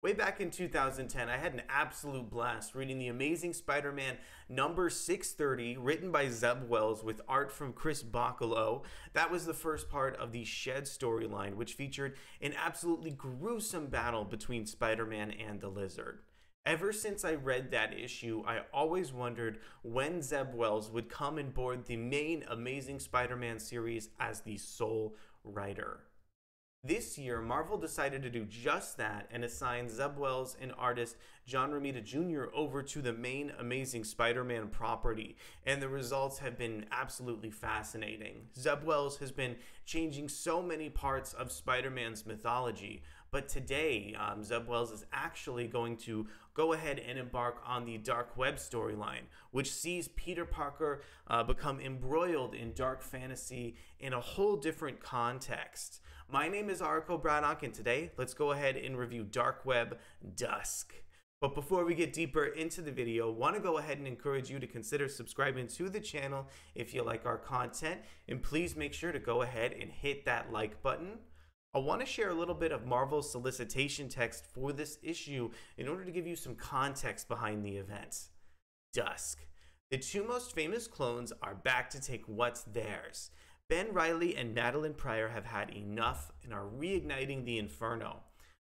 Way back in 2010, I had an absolute blast reading The Amazing Spider-Man number 630, written by Zeb Wells with art from Chris Bachalo. That was the first part of the Shed storyline, which featured an absolutely gruesome battle between Spider-Man and the Lizard. Ever since I read that issue, I always wondered when Zeb Wells would come and board the main Amazing Spider-Man series as the sole writer. This year, Marvel decided to do just that and assign Zeb Wells and artist John Romita Jr. over to the main Amazing Spider-Man property, and the results have been absolutely fascinating. Zeb Wells has been changing so many parts of Spider-Man's mythology, but today, Zeb Wells is actually going to go ahead and embark on the dark web storyline, which sees Peter Parker become embroiled in dark fantasy in a whole different context. My name is Alejandro, and today let's go ahead and review Dark Web Dusk. But before we get deeper into the video, I want to go ahead and encourage you to consider subscribing to the channel if you like our content, and please make sure to go ahead and hit that like button. I want to share a little bit of Marvel's solicitation text for this issue in order to give you some context behind the event. Dusk. The two most famous clones are back to take what's theirs. Benreilly and Madeline Pryor have had enough and are reigniting the Inferno.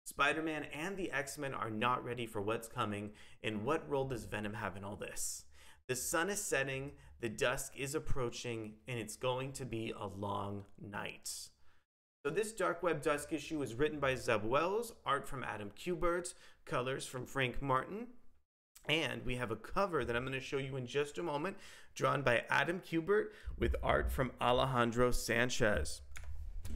Spider-Man and the X-Men are not ready for what's coming, and what role does Venom have in all this? The sun is setting, the dusk is approaching, and it's going to be a long night. So this Dark Web Dusk issue is written by Zeb Wells, art from Adam Kubert, colors from Frank Martin, and we have a cover that I'm going to show you in just a moment, drawn by Adam Kubert with art from Alejandro Sanchez.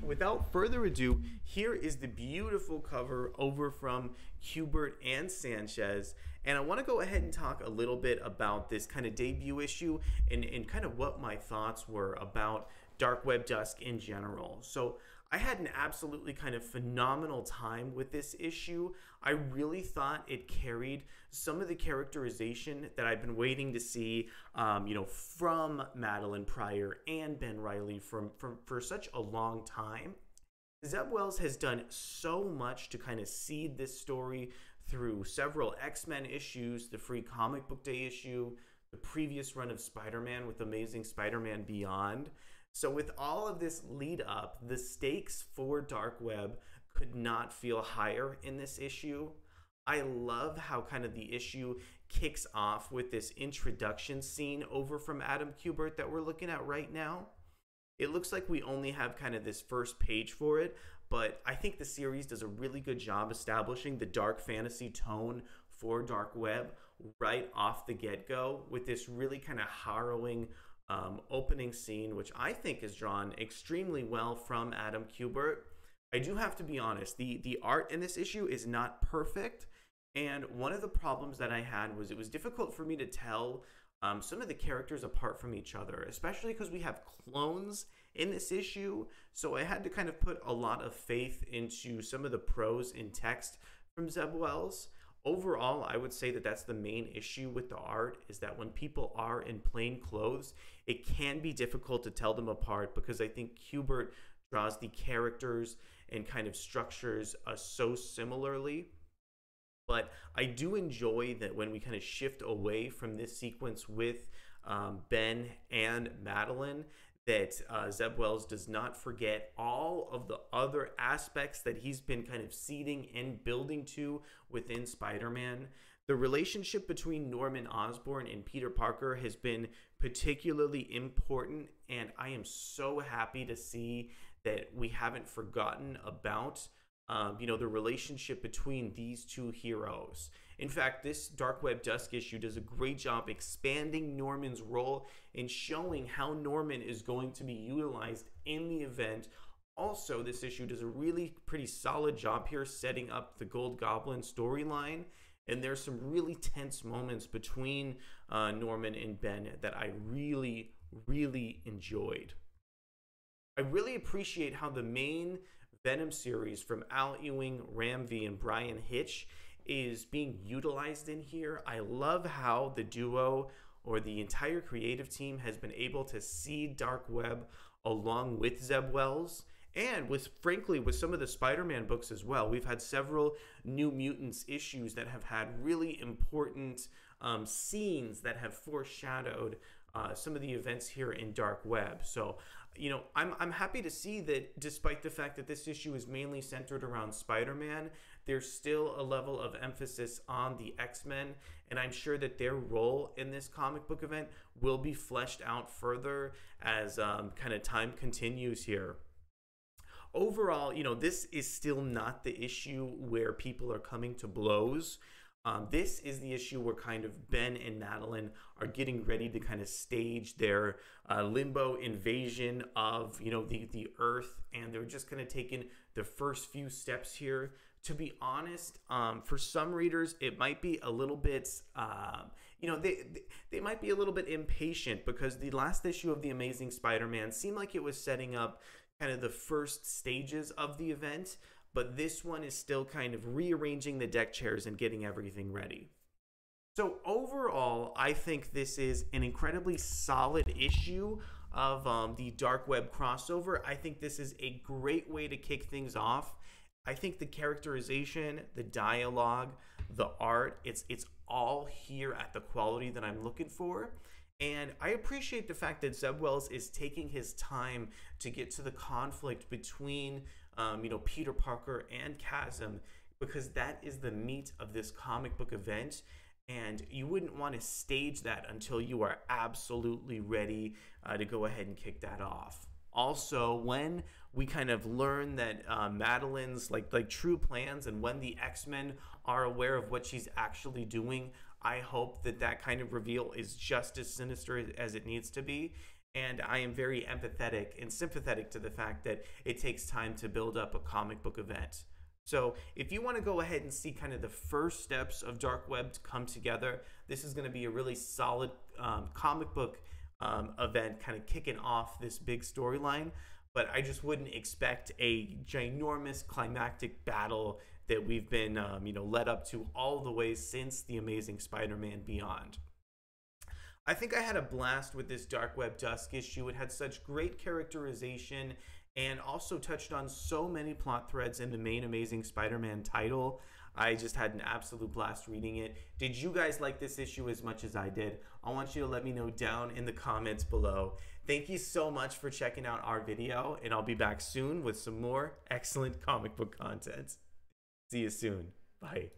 Without further ado, here is the beautiful cover over from Kubert and Sanchez. And I want to go ahead and talk a little bit about this kind of debut issue and kind of what my thoughts were about Dark Web Dusk in general. So I had an absolutely kind of phenomenal time with this issue. I really thought it carried some of the characterization that I've been waiting to see, from Madeline Pryor and Benreilly for such a long time. Zeb Wells has done so much to kind of seed this story through several X-Men issues, the Free Comic Book Day issue, the previous run of Spider-Man with Amazing Spider-Man Beyond. So with all of this lead up, the stakes for Dark Web could not feel higher in this issue. I love how kind of the issue kicks off with this introduction scene over from Adam Kubert that we're looking at right now. It looks like we only have kind of this first page for it, but I think the series does a really good job establishing the dark fantasy tone for Dark Web right off the get-go with this really kind of harrowing opening scene, which I think is drawn extremely well from Adam Kubert. I do have to be honest, the art in this issue is not perfect, and one of the problems that I had was it was difficult for me to tell some of the characters apart from each other, especially because we have clones in this issue, so I had to kind of put a lot of faith into some of the prose in text from Zeb Wells. Overall, I would say that that's the main issue with the art, is that when people are in plain clothes, it can be difficult to tell them apart, because I think Kubert draws the characters and kind of structures so similarly. But I do enjoy that when we kind of shift away from this sequence with Ben and Madeline, that Zeb Wells does not forget all of the other aspects that he's been kind of seeding and building to within Spider-Man. The relationship between Norman Osborn and Peter Parker has been particularly important, and I am so happy to see that we haven't forgotten about the relationship between these two heroes. In fact, this Dark Web Dusk issue does a great job expanding Norman's role and showing how Norman is going to be utilized in the event. Also, this issue does a really pretty solid job here setting up the Gold Goblin storyline, and there's some really tense moments between Norman and Ben that I really, really enjoyed. I really appreciate how the main Venom series from Al Ewing, Ram V, and Brian Hitch is being utilized in here. I love how the duo or the entire creative team has been able to seed Dark Web along with Zeb Wells And with, frankly, with some of the Spider-Man books as well, we've had several New Mutants issues that have had really important scenes that have foreshadowed some of the events here in Dark Web. So, you know, I'm happy to see that despite the fact that this issue is mainly centered around Spider-Man, there's still a level of emphasis on the X-Men, and I'm sure that their role in this comic book event will be fleshed out further as kind of time continues here. Overall, you know, this is still not the issue where people are coming to blows. This is the issue where kind of Ben and Madeline are getting ready to kind of stage their limbo invasion of, you know, the Earth, and they're just kind of taking the first few steps here. To be honest, for some readers, it might be a little bit, you know, they might be a little bit impatient because the last issue of The Amazing Spider-Man seemed like it was setting up kind of the first stages of the event, but this one is still kind of rearranging the deck chairs and getting everything ready. So overall, I think this is an incredibly solid issue of the Dark Web crossover. I think this is a great way to kick things off. I think the characterization, the dialogue, the art, it's all here at the quality that I'm looking for. And I appreciate the fact that Zeb Wells is taking his time to get to the conflict between, you know, Peter Parker and Chasm, because that is the meat of this comic book event. And you wouldn't want to stage that until you are absolutely ready to go ahead and kick that off. Also, when we kind of learn that Madeline's like true plans, and when the X-Men are aware of what she's actually doing, I hope that that kind of reveal is just as sinister as it needs to be. And I am very empathetic and sympathetic to the fact that it takes time to build up a comic book event. So if you want to go ahead and see kind of the first steps of Dark Web to come together, this is going to be a really solid comic book event kind of kicking off this big storyline. But I just wouldn't expect a ginormous climactic battle that we've been you know, led up to all the way since The Amazing Spider-Man Beyond. I think I had a blast with this Dark Web Dusk issue. It had such great characterization and also touched on so many plot threads in the main Amazing Spider-Man title. I just had an absolute blast reading it. Did you guys like this issue as much as I did? I want you to let me know down in the comments below. Thank you so much for checking out our video, and I'll be back soon with some more excellent comic book content. See you soon. Bye.